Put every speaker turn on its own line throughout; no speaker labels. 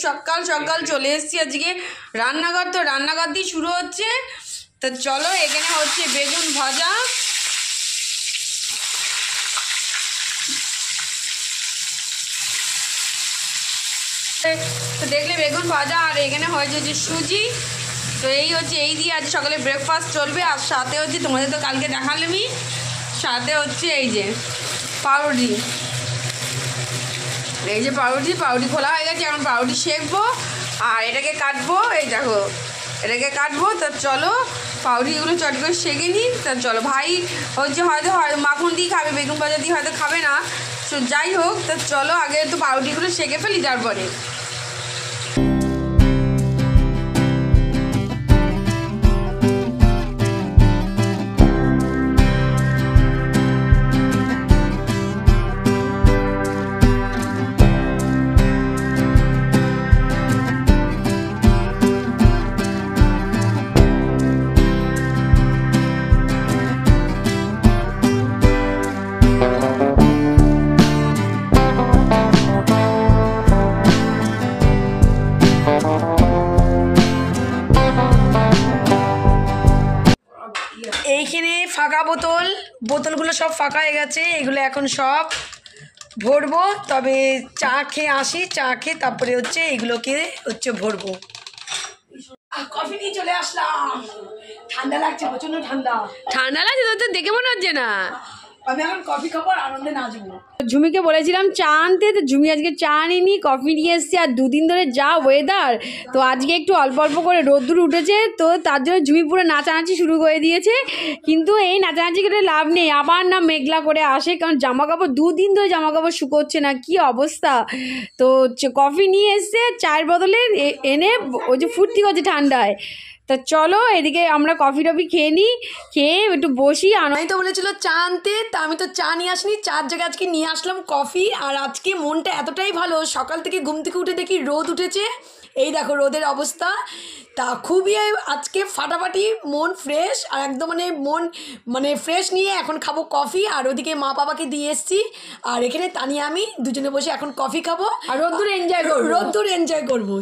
সকাল সকাল চলে এসেছি আজকে রান্নাঘর। তো রান্নাঘর দিয়ে শুরু হচ্ছে। তো চলো, এখানে হচ্ছে বেগুন ভাজা, তো দেখলে বেগুন ভাজা, আর এখানে হয়েছে যে সুজি। তো এই হচ্ছে, এই দিয়ে আজ সকালে ব্রেকফাস্ট চলবে। আর সাথে হচ্ছে, তোমাদের তো কালকে দেখালামই, সাথে হচ্ছে এই যে পাউরুটি। এই যে পাউরুটি খোলা হয়ে গেছে, এখন পাউরুটি সেঁকবো আর এটাকে কাটবো। এই দেখো, এটাকে কাটবো। তো চলো পাউরুটিগুলো চট করে সেঁকে নিই। তা চলো, ভাই হচ্ছে হয়তো মাখন দিয়ে খাবে, বেগুন ভাজা দিয়ে হয়তো খাবে না। তো যাই হোক, তো চলো আগে একটু পাউরুটিগুলো সেঁকে ফেলি তারপরে। এইখানে ফাঁকা বোতলগুলো সব ফাঁকা হয়ে গেছে। এগুলো এখন সব ভরবো। তবে চা খেয়ে আসি, চা খেয়ে তারপরে হচ্ছে এগুলোকে হচ্ছে ভরবো। কফি নিয়ে চলে আসলাম। ঠান্ডা লাগছে, প্রচন্ড ঠান্ডা লাগছে। তো দেখে মনে হচ্ছে না আমি এখন কফি খাবো আর আনন্দে নাচবো। ঝুমিকে বলেছিলাম চা আনতে, তো ঝুমি আজকে চা আনিনি, কফি নিয়ে এসছি। আর দুদিন ধরে যা ওয়েদার, তো আজকে একটু অল্প অল্প করে রোদ্দুর উঠেছে, তো তার জন্য ঝুমি পুরো নাচানাচি শুরু করে দিয়েছে। কিন্তু এই নাচানাচি করে লাভ নেই, আবার না মেঘলা করে আসে, কারণ জামাকাপড় দুদিন ধরে জামাকাপড় শুকোচ্ছে না, কি অবস্থা। তো কফি নিয়ে এসছে, চায়ের বদলে এনে ওই যে ফুর্তি করছে ঠান্ডায়। তা চলো এদিকে আমরা কফি টফি খেয়ে নিই, খেয়ে একটু বসি। আমি তো বলেছিল চা আনতে, তা আমি তো চা নিয়ে আসিনি, চার জায়গায় আজকে নিয়ে আসলাম কফি। আর আজকে মনটা এতটাই ভালো, সকাল থেকে ঘুম থেকে উঠে দেখি রোদ উঠেছে। এই দেখো রোদের অবস্থা, তা খুবই আজকে ফাটাফাটি, মন ফ্রেশ। আর একদম মন ফ্রেশ নিয়ে এখন খাবো কফি। আর ওদিকে মা বাবাকে দিয়ে এসছি, আর এখানে তানিয়া আমি দুজনে বসে এখন কফি খাবো আর রোদ্দুর এনজয় করবো।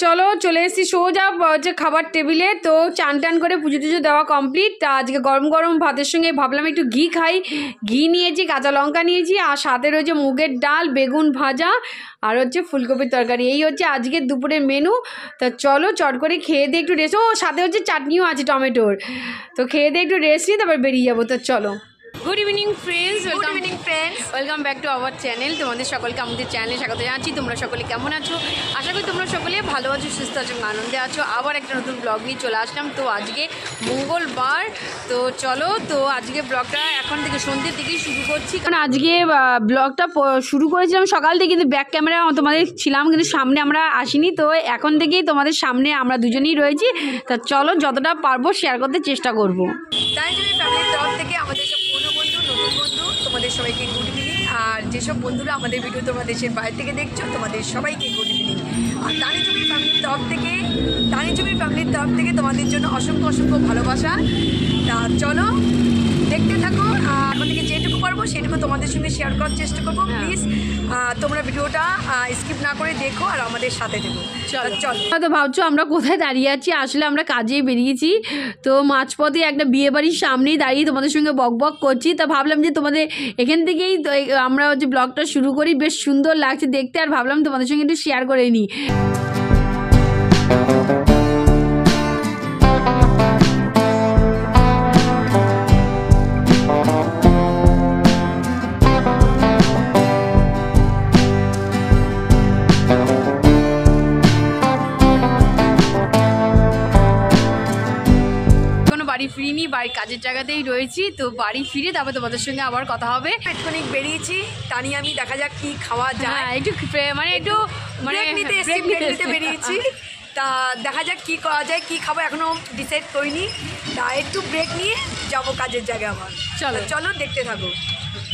চলো চলে এসেছি সোজা হচ্ছে খাবার টেবিলে। তো চান টান করে পুজো টুজো দেওয়া কমপ্লিট। তা আজকে গরম গরম ভাতের সঙ্গে ভাবলাম একটু ঘি খাই। ঘি নিয়েছি, কাঁচা লঙ্কা নিয়েছি, আর সাথে রয়েছে মুগের ডাল, বেগুন ভাজা, আর হচ্ছে ফুলকপির তরকারি। এই হচ্ছে আজকের দুপুরের মেনু। তা চলো চট করে খেয়ে দিয়ে একটু রেস্ট, সাথে হচ্ছে চাটনিও আছে টমেটোর। তো খেয়ে দিয়ে একটু রেস্ট নিয়ে তারপর বেরিয়ে যাবো। তো চলো। Good evening friends, welcome back to our channel. তোমাদের সকলকে আমাদের চ্যানেলে স্বাগত জানাচ্ছি। তোমরা সকলে কেমন আছো? আশা করি তোমরা সকলে ভালো আছো, সুস্থ আছো, আনন্দে আছো। আবার একটা নতুন ব্লগ নিয়ে চলে আসলাম। তো আজকে মঙ্গলবার। তো চলো, তো আজকে ব্লগটা এখন থেকে সন্ধ্যের দিকেই শুরু করছি, কারণ আজকে ব্লগটা শুরু করেছিলাম সকাল থেকে, কিন্তু ব্যাক ক্যামেরা তোমাদের ছিলাম, কিন্তু সামনে আমরা আসিনি। তো এখন থেকেই তোমাদের সামনে আমরা দুজনেই রয়েছি। তা চলো যতটা পারবো শেয়ার করতে চেষ্টা করবো। তাই জন্য ফ্যামিলির তরফ থেকে আমাদের সব পুরনো বন্ধু, নতুন বন্ধু, তোমাদের সবাইকে গুড ইভিনিং। আর যেসব বন্ধুরা আমাদের ভিডিও তোমরা দেশের বাইরে থেকে দেখছো, তোমাদের সবাইকে গুড ইভিনিং। আর তানিজুমির ফ্যামিলির তরফ থেকে তোমাদের জন্য অসংখ্য ভালোবাসা। তা চলো দেখতে থাকো। এখন থেকে যেটুকু পারবো সেটুকু তোমাদের সঙ্গে শেয়ার করার চেষ্টা করবো। প্লিজ তোমরা ভিডিওটা স্কিপ না করে দেখো আর আমাদের সাথে দেখো। চলো। তো ভাবছো আমরা কোথায় দাঁড়িয়ে আছি, আসলে আমরা কাজেই বেরিয়েছি। তো মাঝপথে একটা বিয়ে বাড়ির সামনেই দাঁড়িয়ে তোমাদের সঙ্গে বক করছি। তা ভাবলাম যে তোমাদের এখান থেকেই আমরা হচ্ছে ব্লগটা শুরু করি। বেশ সুন্দর লাগছে দেখতে, আর ভাবলাম তোমাদের সঙ্গে একটু শেয়ার করে নিই। বাড়ি ফিরিনি, বাড়ির কাজের জায়গাতেই রয়েছি। তো বাড়ি ফিরে তারপর তোমাদের সঙ্গে আবার কথা হবে। একটুখানি বেরিয়েছি, টানি আমি, দেখা যাক কি খাওয়া যায়। একটু নিতে বেরিয়েছি। তা দেখা যাক কি করা যায়, কি খাবো এখনো ডিসাইড করিনি। তা একটু ব্রেক নিয়ে যাবো কাজের জায়গায় আবার। চলো দেখতে থাকো।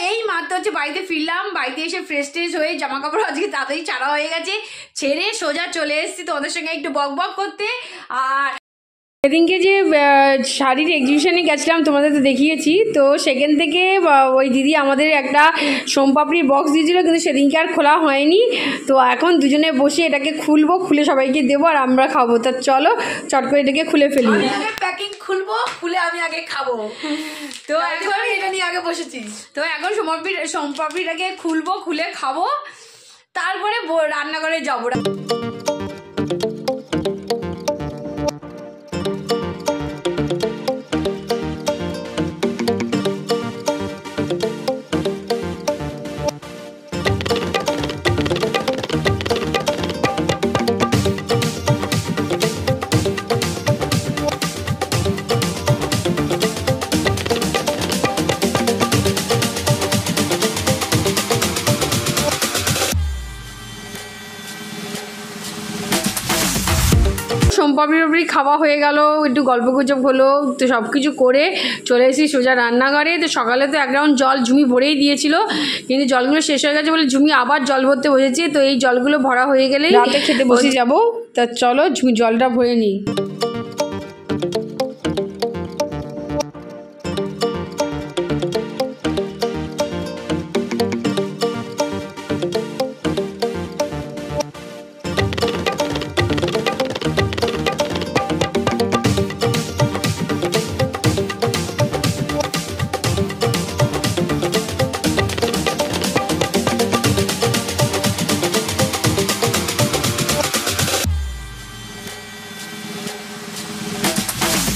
এই মাত্র হচ্ছে বাড়িতে ফিরলাম। বাড়িতে এসে ফ্রেশ ট্রেশ হয়ে জামা কাপড় আজকে তাড়াতাড়ি ছাড়া হয়ে গেছে, ছেড়ে সোজা চলে এসেছি তোমাদের সঙ্গে একটু বক করতে। আর
সেদিনকে যে শাড়ির এক্সিবিশনে গেছিলাম তোমাদের তো দেখিয়েছি, তো সেখান থেকে ওই দিদি আমাদের একটা সোমপাপড়ির বক্স দিয়েছিল, কিন্তু সেদিনকে আর খোলা হয়নি। তো এখন দুজনে বসে এটাকে খুলবো, খুলে সবাইকে দেবো আর আমরা খাবো। তা চলো চট করে এটাকে খুলে ফেলি।
প্যাকিং খুলবো, খুলে আমি আগে খাবো। তো এখন এটা নিয়ে আগে বসেছি।
তো এখন সোমপাপড়িটাকে খুলবো, খুলে খাবো, তারপরে রান্নাঘরে যাবো। সোমপাপড়ি খাওয়া হয়ে গেল, একটু গল্প গুজব হলো, তো সব কিছু করে চলে এসেছি সোজা রান্নাঘরে। তো সকালে তো এক রাউন্ড জল ঝুমি ভরেই দিয়েছিল, কিন্তু জলগুলো শেষ হয়ে গেছে বলে ঝুমি আবার জল ভরতে বসেছে। তো এই জলগুলো ভরা হয়ে গেলেই রাতে খেতে বসে যাবো। তা চলো ঝুমি জলটা ভরে নিই।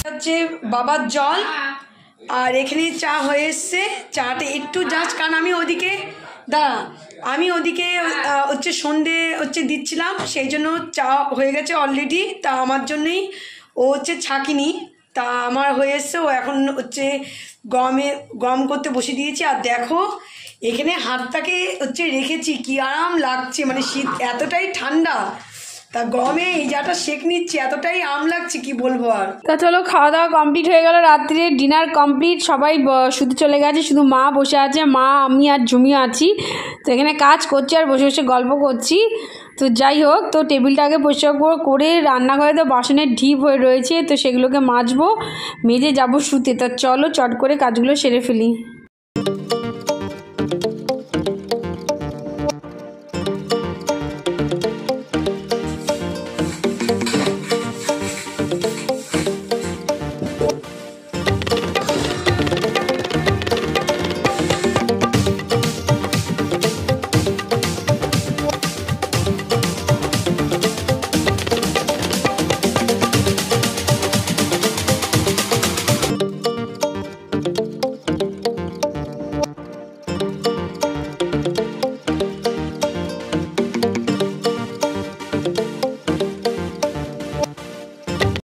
হচ্ছে বাবার জল, আর এখানে চা হয়ে এসছে। চাটা একটু জাস্ট, কারণ আমি ওদিকে হচ্ছে সন্ধে হচ্ছে দিচ্ছিলাম, সেই জন্য চা হয়ে গেছে অলরেডি। তা আমার জন্যই ও হচ্ছে ছাঁকিনি, তা আমার হয়ে এসছে। ও এখন হচ্ছে গম করতে বসে দিয়েছি। আর দেখো এখানে হাতটাকে হচ্ছে রেখেছি, কি আরাম লাগছে, মানে শীত এতটাই ঠান্ডা, তা গরমে এই যাটা সেঁক নিচ্ছে, এতটাই আরাম লাগছে কি বলবো আর।
তা চলো খাওয়া দাওয়া কমপ্লিট হয়ে গেল, রাত্রে ডিনার কমপ্লিট, সবাই শুতে চলে গেছে, শুধু মা বসে আছে, মা আমি আর ঝুমি আছি। তো এখানে কাজ করছি আর বসে বসে গল্প করছি। তো যাই হোক, তো টেবিলটা আগে পরিষ্কার করে রান্নাঘরে তো বাসনের ঢিপ হয়ে রয়েছে, তো সেগুলোকে মাজবো, মেজে যাবো শুতে। তা চলো চট করে কাজগুলো সেরে ফেলি।